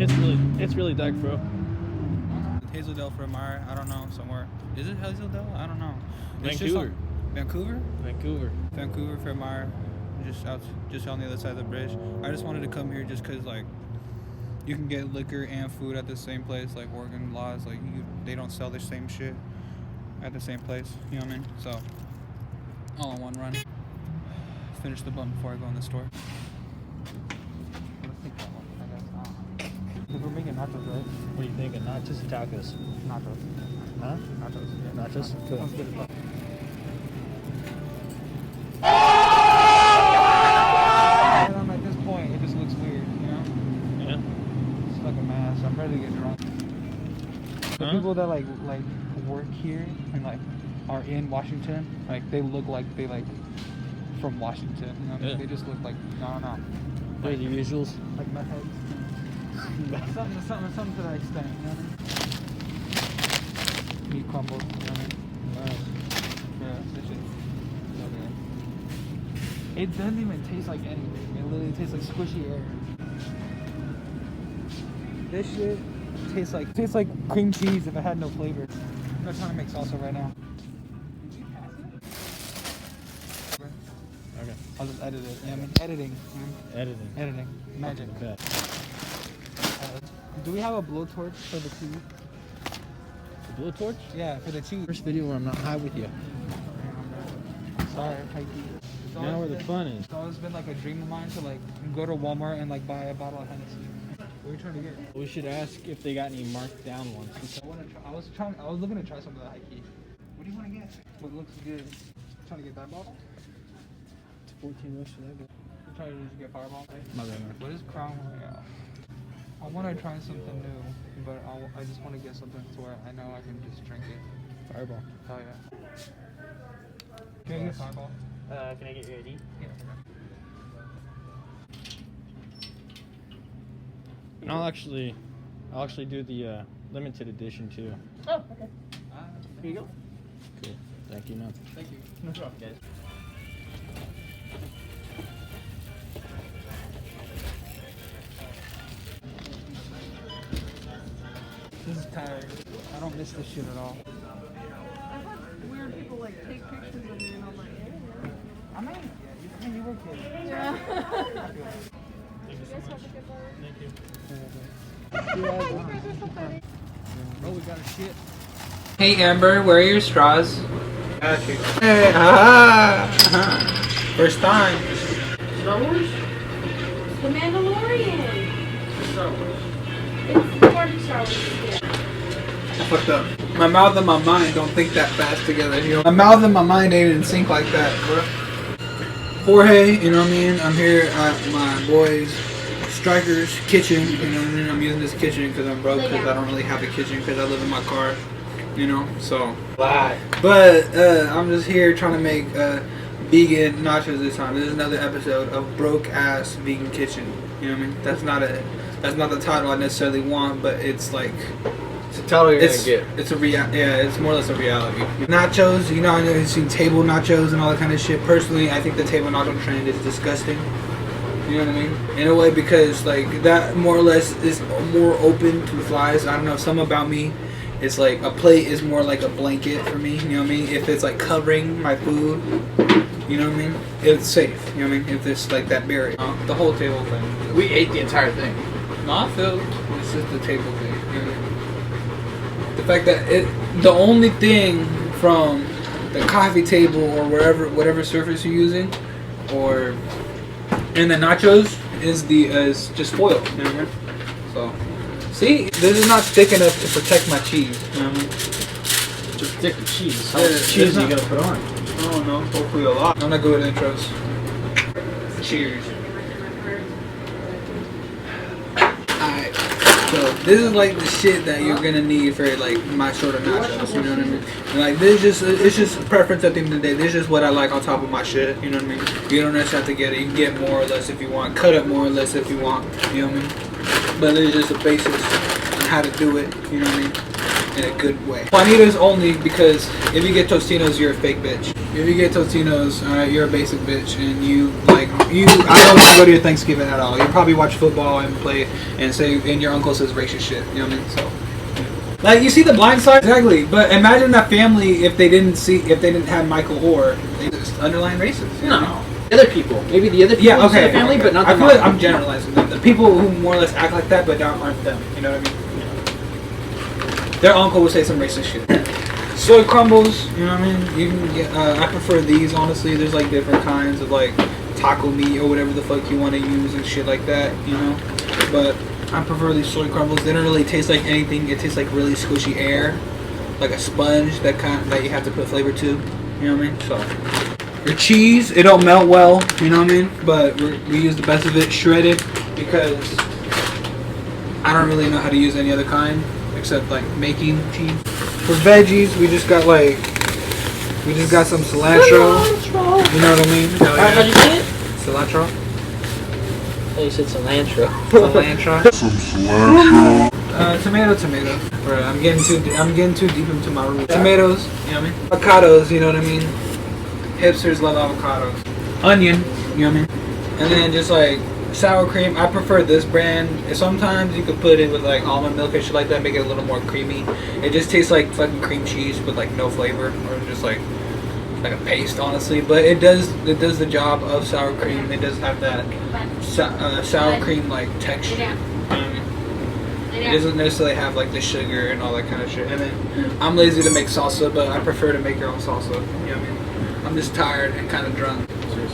It's really dark, bro. Hazeldale for Meyer, I don't know, somewhere. Is it Hazeldale? I don't know. Vancouver. Vancouver? Vancouver For Meyer, just on the other side of the bridge. I just wanted to come here just because, like, you can get liquor and food at the same place. Like, Oregon laws, like, they don't sell the same shit at the same place. You know what I mean? So, all in one run. Finish the bun before I go in the store. Let's take that one, I guess. Because we're making nachos, right? What are you thinking? Nachos or tacos? Nachos. Huh? Nachos. Yeah. Nachos? Cool. Sounds good as fuck. And at this point, it just looks weird, you know? Yeah. It's like a mask. I'm ready to get drunk. The people that like work here and like are in Washington, like they look like they like from Washington. You know what I mean? They just look like no. They're the usuals. Like meth heads. something to that extent. You know what I mean? Meat crumbles. You know what I mean? Nice. Yeah, this shit. Okay. It doesn't even taste like anything. It literally tastes like squishy air. This shit tastes like cream cheese if it had no flavor. I'm not trying to make salsa right now. Okay. I'll just edit it. Yeah, I mean editing. Editing. Magic. Do we have a blowtorch for the cheese? The blowtorch? Yeah, for the cheese. First video where I'm not high with you. Sorry, Mikey. Now where the fun is. It's always been like a dream of mine to like go to Walmart and like buy a bottle of Hennessy. What are you trying to get? We should ask if they got any marked down ones. I was looking to try some of the high key. What do you want to get? What looks good? Trying to get that bottle? It's 14 bucks for that guy. You're trying to just get Fireball? Right? My bad, man. What is Crown Royale? I want to try something new, but I just want to get something to where I know I can just drink it. Fireball. Hell yeah. Can I get Fireball? Can I get your ID? Yeah. And I'll actually do the limited edition too. Oh, okay. Here you go. Cool. Thank you, man. Thank you. No problem, guys. This is tired. I don't miss this shit at all. I've had weird people like take pictures of me and I'm like, I mean, you work here. yeah. Thank you so Guys, much. have a good one. Thank you. You guys are so funny. Oh, we got a shit. Hey Amber, where are your straws? Got you. Hey, first time. Star Wars? The Mandalorian. Star Wars. It's part of Star Wars. Yeah. I fucked up. My mouth and my mind don't think that fast together. You know? My mouth and my mind ain't in sync like that, bro. Jorge, you know what I mean? I'm here at my boy's Striker's kitchen, you know what I mean? I'm using this kitchen because I'm broke, because I don't really have a kitchen because I live in my car, you know, so. But I'm just here trying to make vegan nachos this time. This is another episode of Broke Ass Vegan Kitchen, you know what I mean? That's not the title I necessarily want, but it's like, It's a title you're gonna get. it's it's more or less a reality. Nachos, you know, I know you've seen table nachos and all that kind of shit. Personally, I think the table nacho trend is disgusting. You know what I mean? In a way, because like that more or less is more open to flies. I don't know, something about me. It's like a plate is more like a blanket for me. You know what I mean? If it's like covering my food, you know what I mean? It's safe. You know what I mean? If there's like that barrier, the whole table thing. We ate the entire thing. No, I feel it's just the table thing. You know what I mean? The fact that the only thing from the coffee table or whatever surface you're using, or and the nachos is just foil. You know what I mean? So, see, this is not thick enough to protect my cheese. You know what I mean? Just stick the cheese. How Yeah, much cheese it's you gotta put on? I don't know. Hopefully a lot. I'm not good with intros. Cheers. Alright. So this is like the shit that you're gonna need for like my sort of nachos. You know what I mean? And like this it's just preference at the end of the day. This is just what I like on top of my shit. You know what I mean? You don't necessarily have to get it. You can get more or less if you want. Cut up more or less if you want. You know what I mean? But it's just the basics on how to do it. You know what I mean? In a good way. Juanita's only because if you get Tostinos, you're a fake bitch. If you get Tostinos, alright, you're a basic bitch, and you like I don't want to go to your Thanksgiving at all. You probably watch football and play and your uncle says racist shit. You know what I mean? So, like, you see the blind side exactly. But imagine that family if they didn't have Michael Orr, they just underlying racist. You know? No. The other people. Maybe the other people Yeah, okay. in the family, okay. but not the I feel mom. like I'm generalizing them. The people who more or less act like that, but aren't them. You know what I mean? Their uncle would say some racist shit. Soy crumbles, you know what I mean? You can get. I prefer these honestly. There's like different kinds of like taco meat or whatever the fuck you want to use and shit like that, you know. But I prefer these soy crumbles. They don't really taste like anything. It tastes like really squishy air, like a sponge that you have to put flavor to. You know what I mean? So your cheese, it don't melt well. You know what I mean? But we use the best of it shredded because I don't really know how to use any other kind except like making cheese. For veggies, we just got some cilantro. You know what I mean? How'd you say it? Cilantro. Oh, you said cilantro. Cilantro. Tomato. Right, I'm getting too deep into my roots. Tomatoes, you know what I mean? Avocados, you know what I mean? Hipsters love avocados. Onion, you know what I mean? And then just like sour cream. I prefer this brand. Sometimes you could put it with like almond milk and shit like that, make it a little more creamy. It just tastes like fucking cream cheese with like no flavor, or just like a paste, honestly. But it does the job of sour cream. It does have that sour cream like texture. It doesn't necessarily have like the sugar and all that kind of shit. And then I'm lazy to make salsa, but I prefer to make your own salsa. You know what I mean? I'm just tired and kind of drunk. Cheers.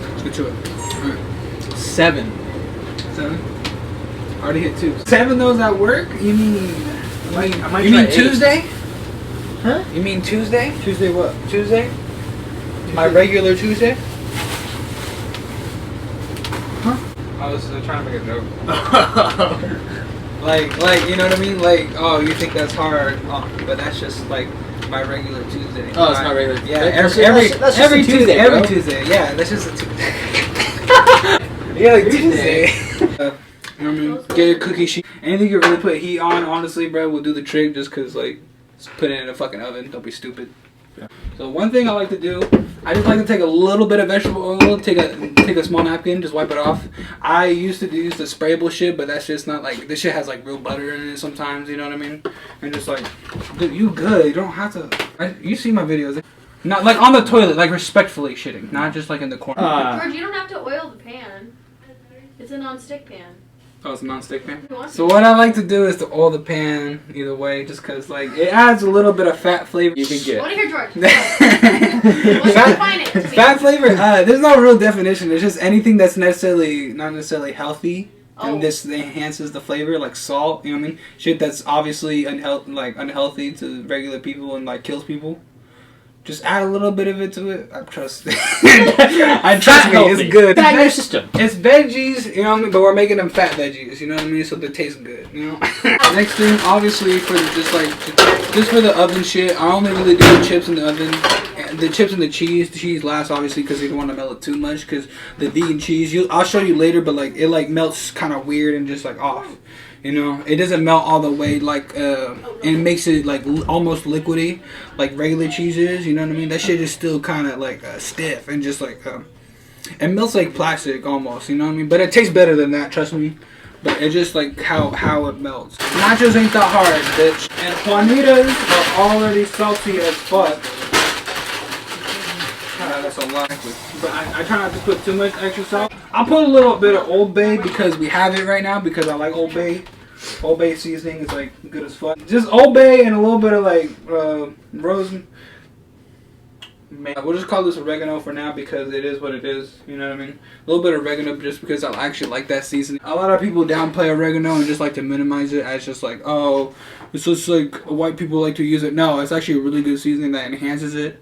Let's get to it. All right. 7. 7. Already hit 2. 7 those at work? You mean? I might You try mean 8. Tuesday? Huh? You mean Tuesday? Tuesday what? Tuesday? My regular Tuesday? Huh? I was trying to make a joke. like, you know what I mean? Like, oh, you think that's hard? Oh, but that's just like my regular Tuesday. Oh, it's not regular. Yeah, That's every just a Tuesday. Tuesday, Every bro. Tuesday. Yeah, that's just a Tuesday. Yeah, like Tuesday. You know what I mean? Get a cookie sheet. Anything you really put heat on, honestly, bro, will do the trick. Just cause like, just put it in a fucking oven. Don't be stupid. Yeah. So one thing I like to do, I just like to take a little bit of vegetable oil, take a small napkin, just wipe it off. I used to use the sprayable shit, but that's just not like, this shit has like real butter in it sometimes, you know what I mean? And just like, dude, you good, you don't have to, you see my videos. Not like on the toilet, like respectfully shitting, not just like in the corner. George, you don't have to oil the pan. It's a non-stick pan. Oh, it's a non-stick pan? You want So what I like to do is to oil the pan either way, just cause like, it adds a little bit of fat flavor. You can I get. want to hear George. Let's define it to me. Fat flavor, there's no real definition. It's just anything that's not necessarily healthy, and this enhances the flavor, like salt. You know what I mean? Shit that's obviously unhealthy to regular people and like kills people. Just add a little bit of it to it. I trust. Trust me, it's good. Fat in your system. It's veggies, you know what I mean? But we're making them fat veggies, you know what I mean? So they taste good, you know? Next thing, obviously, for just for the oven shit, I only really do the chips in the oven. The chips and the cheese last, obviously, because you don't want to melt it too much. Because the vegan cheese, I'll show you later, but like it like melts kind of weird and just like off. You know, it doesn't melt all the way like, and it makes it like almost liquidy, like regular cheese is. You know what I mean? That shit is still kind of like stiff and just like it melts like plastic almost. You know what I mean? But it tastes better than that, trust me. But it's just like how it melts. Nachos ain't that hard, bitch. And Juanitas are already salty as fuck. God, that's a lot. But I try not to put too much extra salt. I'll put a little bit of Old Bay because we have it right now, because I like Old Bay. Old Bay seasoning is like good as fuck. Just Old Bay and a little bit of like rosemary. We'll just call this oregano for now because it is what it is. You know what I mean? A little bit of oregano just because I actually like that seasoning. A lot of people downplay oregano and just like to minimize it as just like, oh, it's just like white people like to use it. No, it's actually a really good seasoning that enhances it.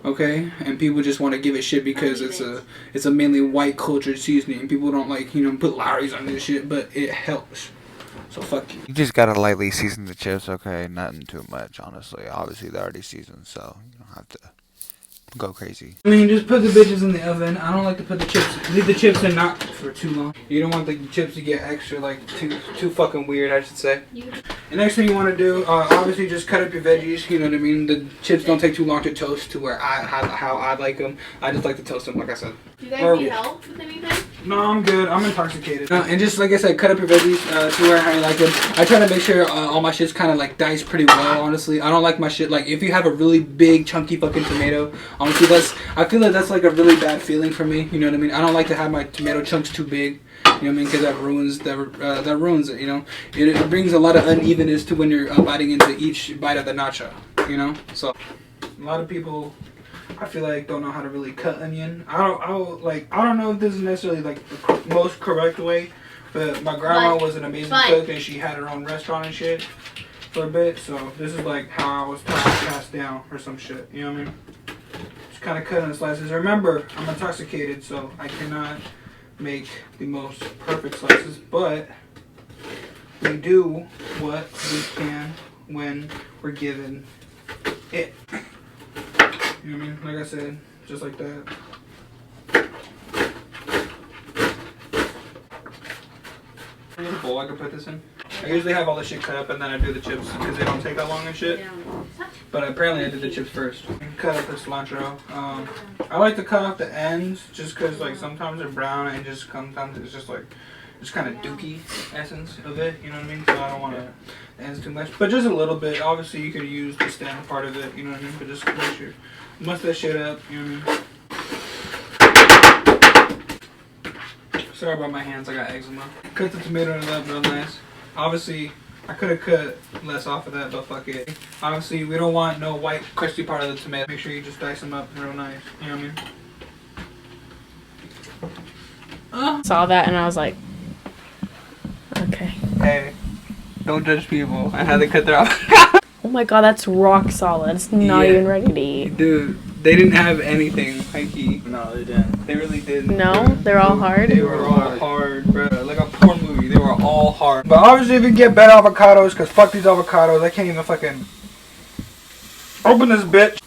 Okay, and people just want to give it shit because it's a mainly white cultured seasoning. People don't like, you know, put Lowry's on this shit, but it helps. So fuck you. You just gotta lightly season the chips, okay? Nothing too much, honestly. Obviously, they're already seasoned, so you don't have to go crazy. I mean, just put the bitches in the oven. I don't like to put the chips. Leave the chips in not for too long. You don't want the chips to get extra, like, too fucking weird, I should say. The next thing you want to do, obviously, just cut up your veggies. You know what I mean. The chips don't take too long to toast to where how I like them. I just like to toast them, like I said. Do you guys need help with anything? No, I'm good. I'm intoxicated. And just like I said, cut up your veggies to where how you like them. I try to make sure all my shit's kind of like diced pretty well. Honestly, I don't like my shit like if you have a really big chunky fucking tomato. Honestly, I feel like that's like a really bad feeling for me. You know what I mean? I don't like to have my tomato chunks too big. You know what I mean? Because that ruins it. You know, it brings a lot of unevenness to when you're biting into each bite of the nacho. You know, so a lot of people, I feel like, don't know how to really cut onion. I don't know if this is necessarily like the most correct way, but my grandma was an amazing cook and she had her own restaurant and shit for a bit. So this is like how I was passed down or some shit. You know what I mean? Just kind of cut in slices. Remember, I'm intoxicated, so I cannot make the most perfect slices, but we do what we can when we're given it. You know what I mean? Like I said, just like that. I need a bowl I can put this in. I usually have all the shit cut up and then I do the chips because they don't take that long and shit. But apparently I did the chips first. Cut up the cilantro. I like to cut off the ends just because like sometimes they're brown and just sometimes it's just like just kind of dookie essence of it. You know what I mean? So I don't want the ends too much, but just a little bit. Obviously you could use the stem part of it. You know what I mean? But just make sure must that shit up. You know what I mean? Sorry about my hands. I got eczema. Cut the tomato up real nice. Obviously, I could have cut less off of that, but fuck it. Obviously, we don't want no white, crusty part of the tomato. Make sure you just dice them up real nice. You know what I mean? Saw that and I was like, okay. Hey, don't judge people. I had to cut their off. Oh my god, that's rock solid. It's not even ready to eat. Dude, they didn't have anything hanky. No, they didn't. They really didn't. No? They're all hard? They were all hard, bro. Like a porn movie. They were all hard. But obviously, if you get better avocados, because fuck these avocados. I can't even fucking open this bitch.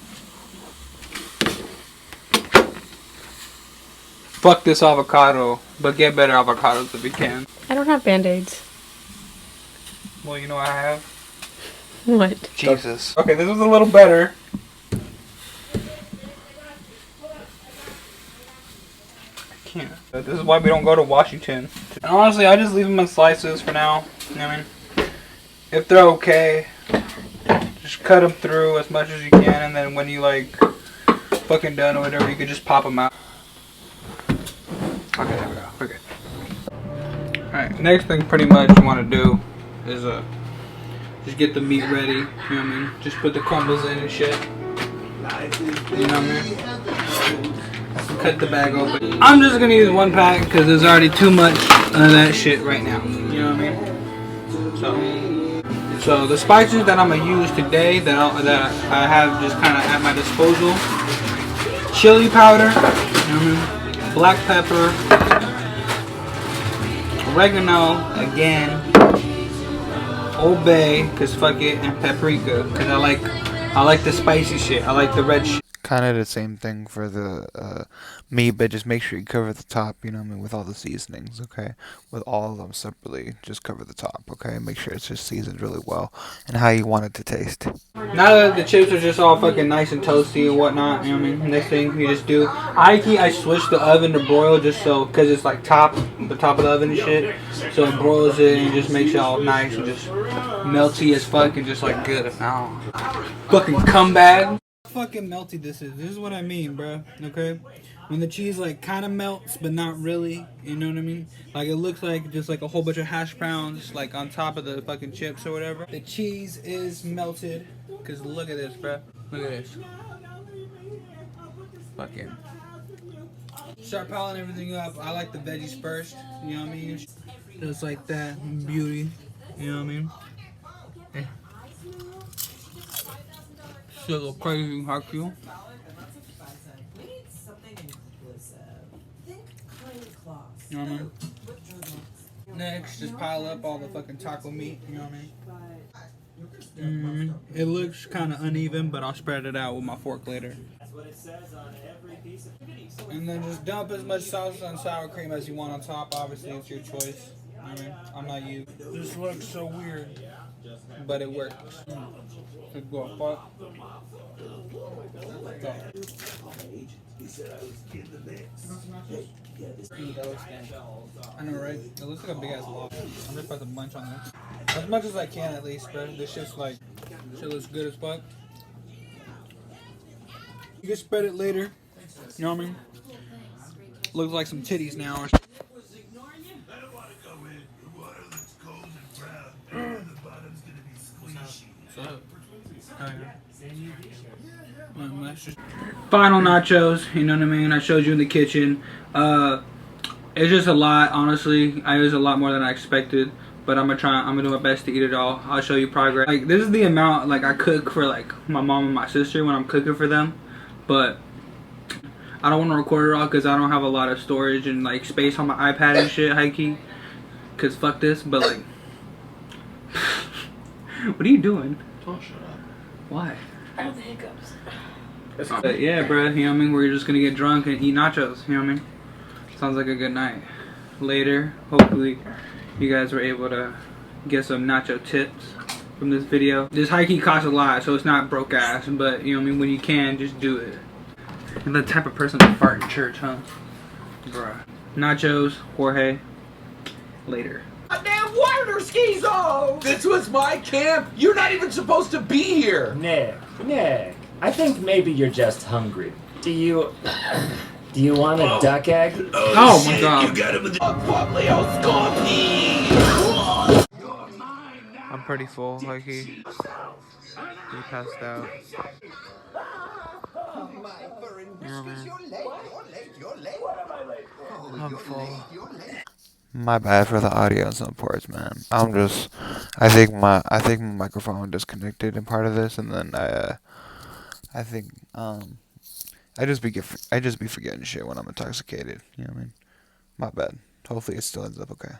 Fuck this avocado. But get better avocados if you can. I don't have Band-Aids. Well, you know what I have? What? Jesus. Okay, this was a little better. I can't. This is why we don't go to Washington. And honestly, I just leave them in slices for now. You know what I mean? If they're okay, just cut them through as much as you can, and then when you like fucking done or whatever, you can just pop them out. Okay, there we go. We're good. Alright, next thing pretty much you want to do is just get the meat ready. You know what I mean? Just put the crumbles in and shit. You know what I mean? Cut the bag open. I'm just gonna use one pack because there's already too much of that shit right now. You know what I mean? So the spices that I'm gonna use today that I have just kind of at my disposal: chili powder, you know what I mean? Black pepper, oregano again, Old Bay, cause fuck it, and paprika, cause I like the spicy shit. I like the red shit. Kind of the same thing for the meat, but just make sure you cover the top, you know what I mean, with all the seasonings, okay? With all of them separately, just cover the top, okay? Make sure it's just seasoned really well and how you want it to taste. Now that the chips are just all fucking nice and toasty and whatnot, you know what I mean? Next thing you just do, I switch the oven to broil just so, cause it's like the top of the oven and shit. So it broils it and just makes it all nice and just melty as fuck and just like good. Now, fucking cum bag. Fucking melty this is what I mean, bro. Okay, when the cheese like kind of melts but not really, you know what I mean? Like it looks like just like a whole bunch of hash browns like on top of the fucking chips or whatever. The cheese is melted. Cause look at this, bro. Look at this. Fucking start piling everything up. I like the veggies first. You know what I mean? Just like that, beauty. You know what I mean? Yeah. Still a little crazy, how cute. You know what I mean? Next, just pile up all the fucking taco meat. You know what I mean? It looks kind of uneven, but I'll spread it out with my fork later. And then just dump as much salsa and sour cream as you want on top. Obviously, it's your choice. I mean, I'm not you. This looks so weird, but it works. Good go, fuck. Go. I know, right? It looks like a big ass log. I'm just about to munch on this. As much as I can, at least, bro. This shit's like, shit looks good as fuck. You can spread it later. You know what I mean? Looks like some titties now. Final nachos, you know what I mean? I showed you in the kitchen. It's just a lot, honestly. It was a lot more than I expected, but I'm gonna do my best to eat it all. I'll show you progress. Like, this is the amount like I cook for like my mom and my sister when I'm cooking for them, but I don't want to record it all because I don't have a lot of storage and like space on my iPad and shit, high key. Cause fuck this, but like, what are you doing? Don't shut up. I Why? have the hiccups. But yeah, bro, you know what I mean? We're just gonna get drunk and eat nachos, you know what I mean? Sounds like a good night. Later, hopefully, you guys were able to get some nacho tips from this video. This high key costs a lot, so it's not broke ass, but you know what I mean? When you can, just do it. And the type of person to fart in church, huh? Bruh. Nachos, Jorge. Later. Damn water skis off! This was my camp! You're not even supposed to be here! Nick, I think maybe you're just hungry. Do you want a duck egg? Oh my god. You got it with the Publio I'm pretty full, like he passed out. I'm full. My bad for the audio and some parts, man. I think my microphone disconnected in part of this, and then I think I just be forgetting shit when I'm intoxicated. You know what I mean? My bad. Hopefully it still ends up okay.